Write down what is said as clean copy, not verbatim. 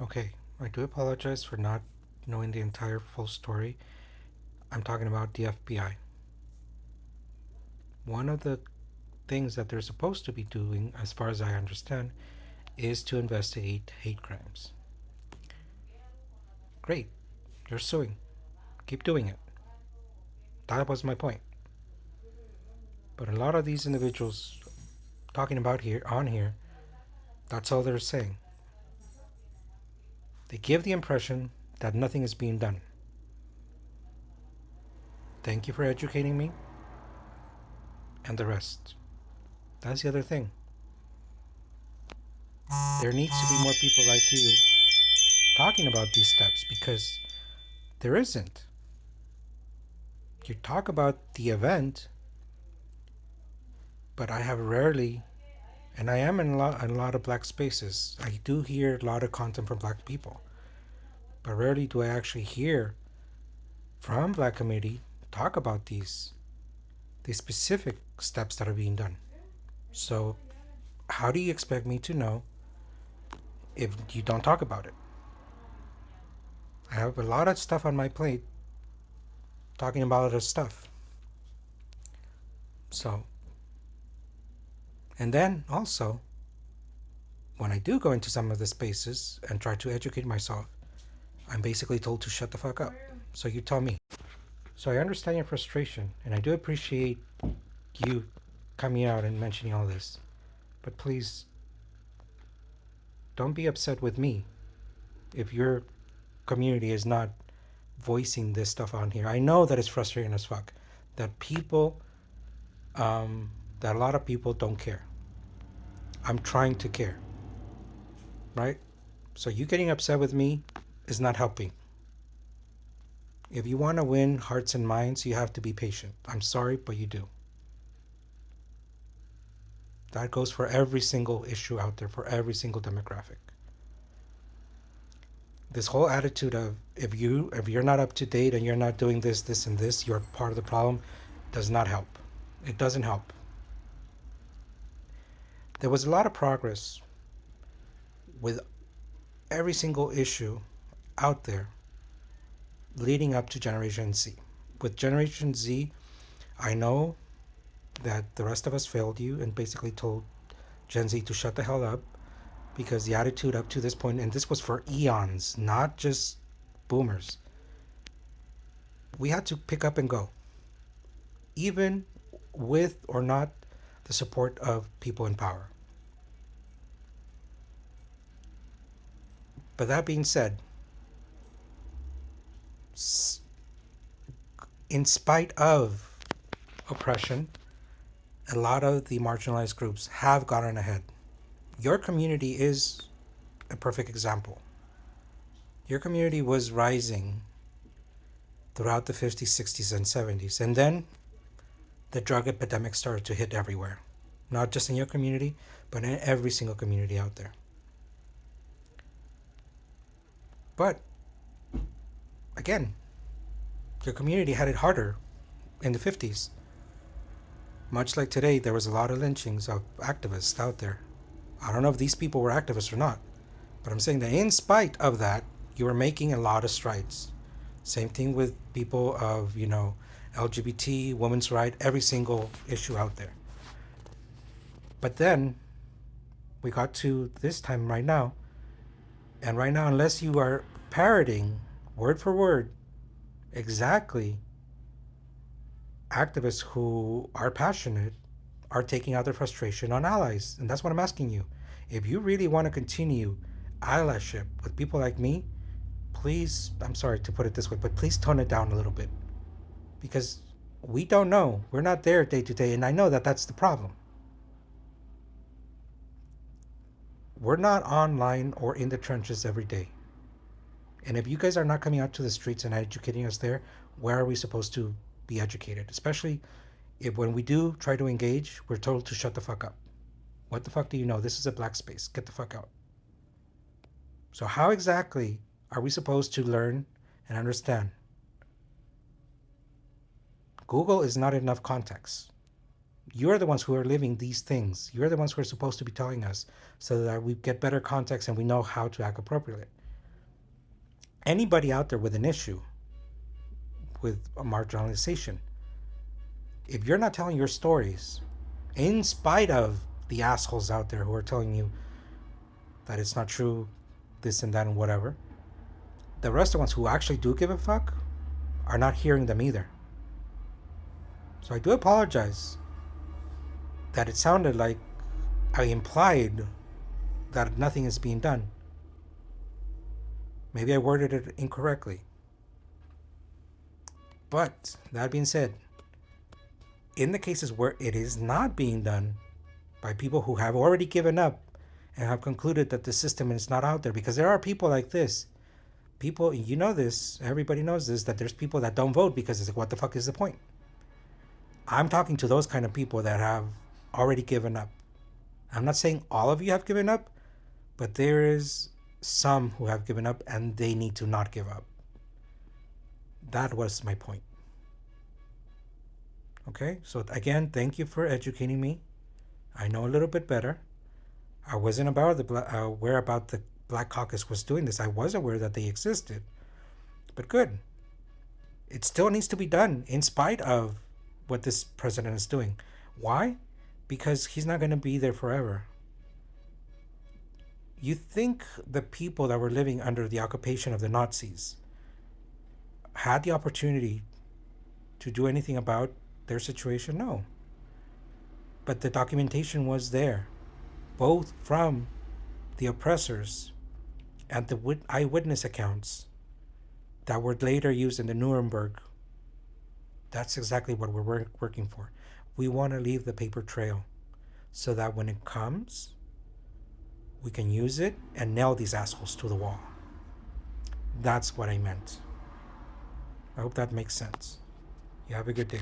Okay, I do apologize for not knowing the entire full story. I'm talking about the FBI. One of the things that they're supposed to be doing, as far as I understand, is to investigate hate crimes. Great, you're suing. Keep doing it. That was my point. But a lot of these individuals talking about here, that's all they're saying. They give the impression that nothing is being done. Thank you for educating me and the rest. That's the other thing. There needs to be more people like you talking about these steps because there isn't. You talk about the event, but I have rarely, and I am in a lot of black spaces. I do hear a lot of content from black people, but rarely do I actually hear from black community talk about these specific steps that are being done. So how do you expect me to know if you don't talk about it? I have a lot of stuff on my plate talking about other stuff. So, and then also, when I do go into some of the spaces and try to educate myself, I'm basically told to shut the fuck up. So you tell me. So I understand your frustration, and I do appreciate you coming out and mentioning all this. But please, don't be upset with me if your community is not voicing this stuff on here. I know that it's frustrating as fuck. That people, that a lot of people don't care. I'm trying to care, right? So you getting upset with me is not helping. If you want to win hearts and minds, you have to be patient. I'm sorry, but you do. That goes for every single issue out there, for every single demographic. This whole attitude of if you're not up to date and you're not doing this, and this, you're part of the problem, does not help. It doesn't help. There was a lot of progress with every single issue out there leading up to Generation Z. With Generation Z, I know that the rest of us failed you and basically told Gen Z to shut the hell up because the attitude up to this point, and this was for eons, not just boomers, we had to pick up and go, even with or not the support of people in power. But that being said, in spite of oppression, a lot of the marginalized groups have gotten ahead. Your community is a perfect example. Your community was rising throughout the 50s, 60s, and 70s. And then the drug epidemic started to hit everywhere, not just in your community, but in every single community out there. But again, your community had it harder in the 50s. Much like today, there was a lot of lynchings of activists out there. I don't know if these people were activists or not, but I'm saying that in spite of that, you were making a lot of strides. Same thing with people of, LGBT, women's rights, every single issue out there. But then we got to this time right now, and right now, unless you are parroting word for word exactly activists who are passionate are taking out their frustration on allies. And that's what I'm asking you. If you really want to continue allyship with people like me, please, I'm sorry to put it this way, but please tone it down a little bit. Because we don't know. We're not there day to day. And I know that that's the problem. We're not online or in the trenches every day. And if you guys are not coming out to the streets and educating us there, where are we supposed to be educated? Especially if when we do try to engage, we're told to shut the fuck up. What the fuck do you know? This is a black space. Get the fuck out. So how exactly are we supposed to learn and understand? Google is not enough context. You're the ones who are living these things. You're the ones who are supposed to be telling us so that we get better context and we know how to act appropriately. Anybody out there with an issue with marginalization, if you're not telling your stories, in spite of the assholes out there who are telling you that it's not true, this and that and whatever, the rest of the ones who actually do give a fuck are not hearing them either. So I do apologize that it sounded like I implied that nothing is being done. Maybe I worded it incorrectly. But that being said, in the cases where it is not being done by people who have already given up and have concluded that the system is not out there, because there are people like this. People, you know this, everybody knows this, that there's people that don't vote because it's like, what the fuck is the point? I'm talking to those kind of people that have already given up. I'm not saying all of you have given up, but there is some who have given up and they need to not give up. That was my point. Okay, so again, thank you for educating me. I know a little bit better. I wasn't aware about the Black Caucus was doing this. I was aware that they existed, but good. It still needs to be done in spite of what this president is doing. Why? Because he's not going to be there forever. You think the people that were living under the occupation of the Nazis had the opportunity to do anything about their situation? No. But the documentation was there, both from the oppressors and the eyewitness accounts that were later used in the Nuremberg. That's exactly what we're working for. We want to leave the paper trail so that when it comes, we can use it and nail these assholes to the wall. That's what I meant. I hope that makes sense. You have a good day.